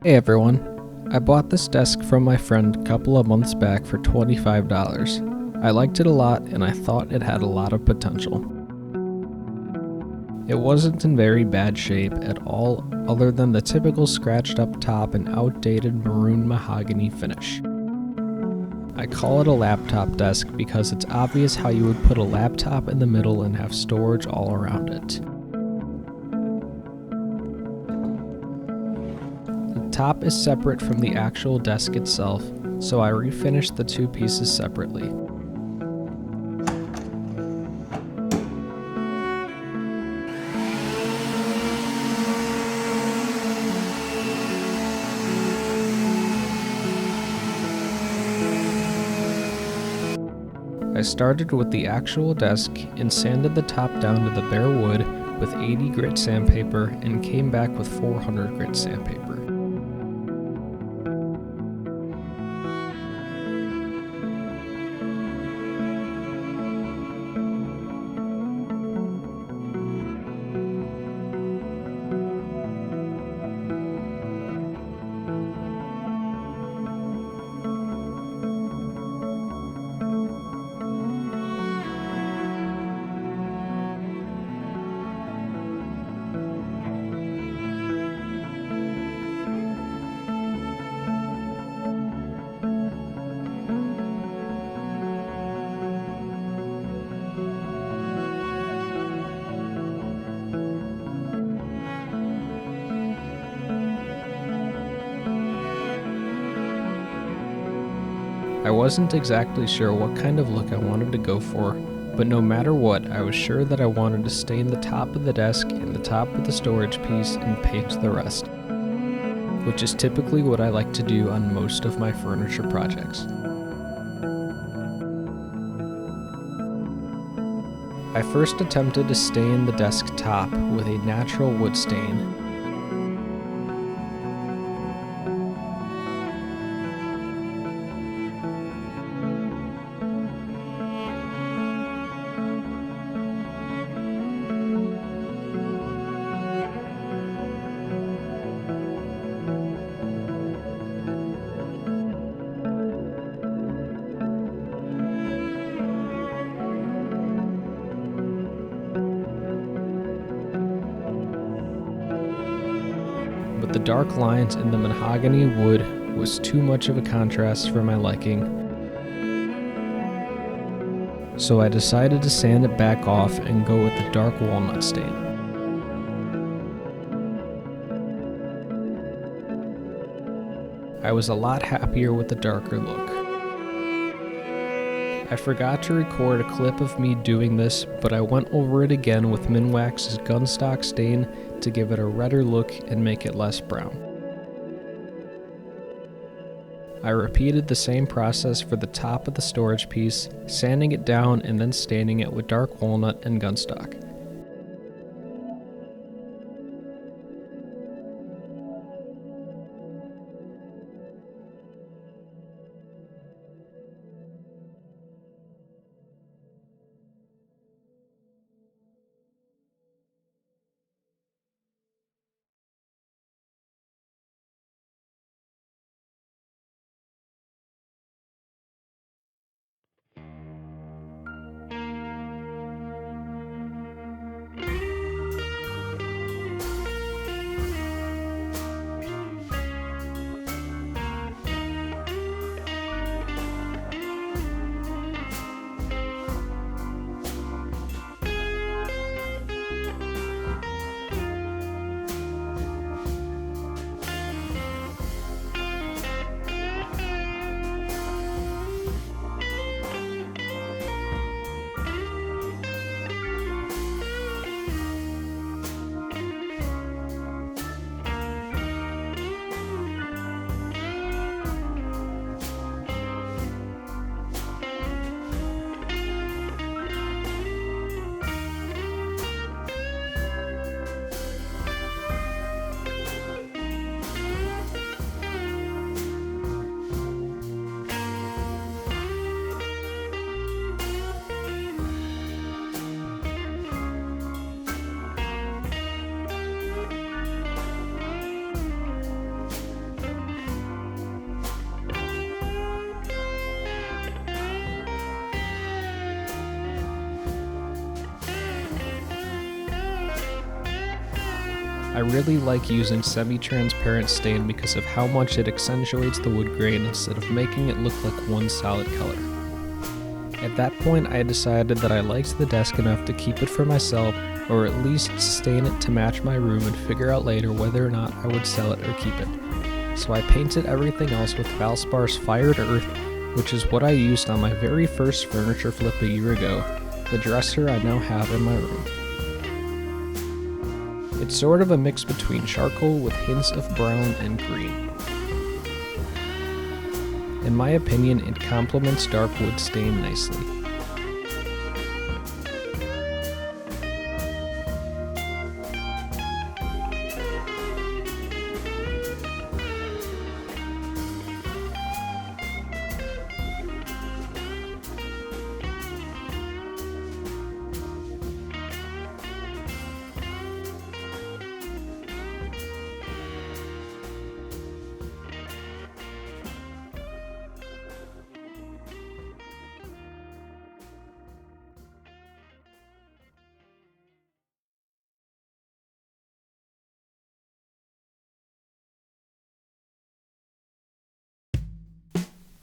Hey everyone, I bought this desk from my friend a couple of months back for $25. I liked it a lot and I thought it had a lot of potential. It wasn't in very bad shape at all other than the typical scratched up top and outdated maroon mahogany finish. I call it a laptop desk because it's obvious how you would put a laptop in the middle and have storage all around it. The top is separate from the actual desk itself, so I refinished the two pieces separately. I started with the actual desk and sanded the top down to the bare wood with 80 grit sandpaper and came back with 400 grit sandpaper. I wasn't exactly sure what kind of look I wanted to go for, but no matter what, I was sure that I wanted to stain the top of the desk and the top of the storage piece and paint the rest, which is typically what I like to do on most of my furniture projects. I first attempted to stain the desk top with a natural wood stain. But the dark lines in the mahogany wood was too much of a contrast for my liking, so I decided to sand it back off and go with the dark walnut stain. I was a lot happier with the darker look. I forgot to record a clip of me doing this, but I went over it again with Minwax's Gunstock stain to give it a redder look and make it less brown. I repeated the same process for the top of the storage piece, sanding it down and then staining it with dark walnut and Gunstock. I really like using semi-transparent stain because of how much it accentuates the wood grain instead of making it look like one solid color. At that point, I decided that I liked the desk enough to keep it for myself, or at least stain it to match my room and figure out later whether or not I would sell it or keep it. So I painted everything else with Valspar's Fired Earth, which is what I used on my very first furniture flip a year ago, the dresser I now have in my room. It's sort of a mix between charcoal with hints of brown and green. In my opinion, it complements dark wood stain nicely.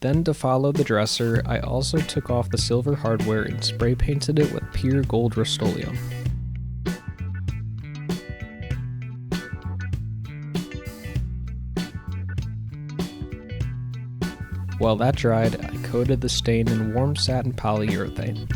Then to follow the dresser, I also took off the silver hardware and spray painted it with pure gold Rust-Oleum. While that dried, I coated the stain in warm satin polyurethane.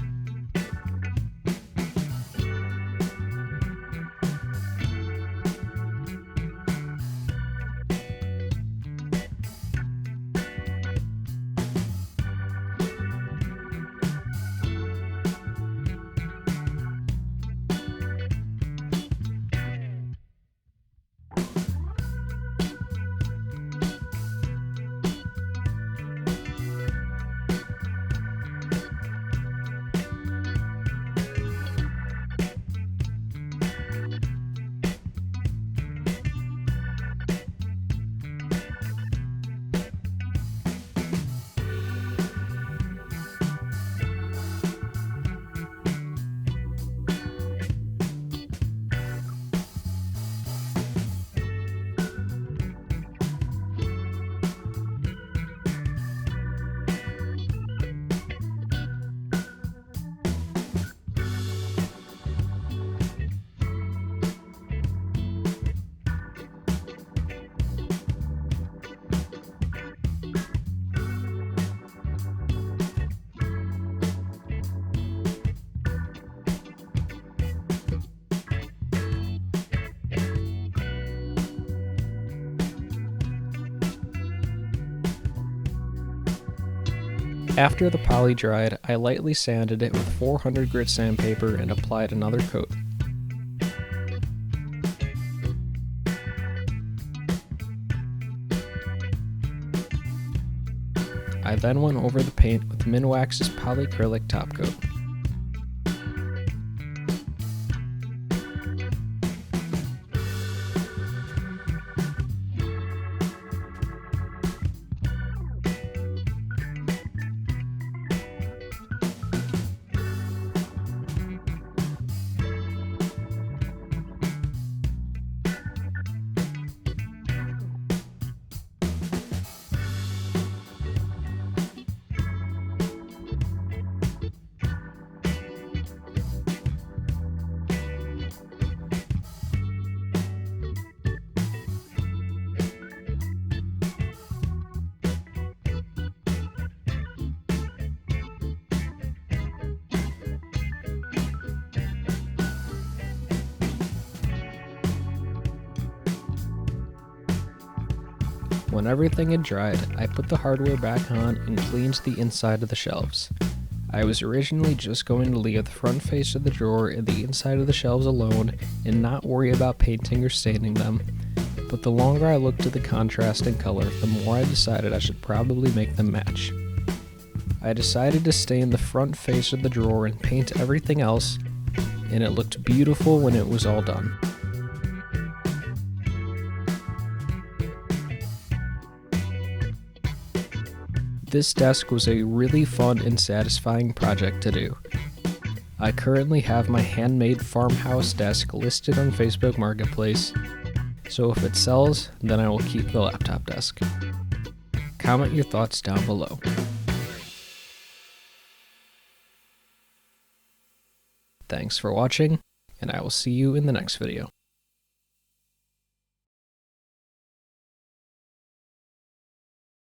After the poly dried, I lightly sanded it with 400 grit sandpaper and applied another coat. I then went over the paint with Minwax's polyacrylic top coat. When everything had dried, I put the hardware back on and cleaned the inside of the shelves. I was originally just going to leave the front face of the drawer and the inside of the shelves alone and not worry about painting or staining them, but the longer I looked at the contrast in color, the more I decided I should probably make them match. I decided to stain the front face of the drawer and paint everything else, and it looked beautiful when it was all done. This desk was a really fun and satisfying project to do. I currently have my handmade farmhouse desk listed on Facebook Marketplace, So if it sells, then I will keep the laptop desk. Comment your thoughts down below. Thanks for watching, and I will see you in the next video.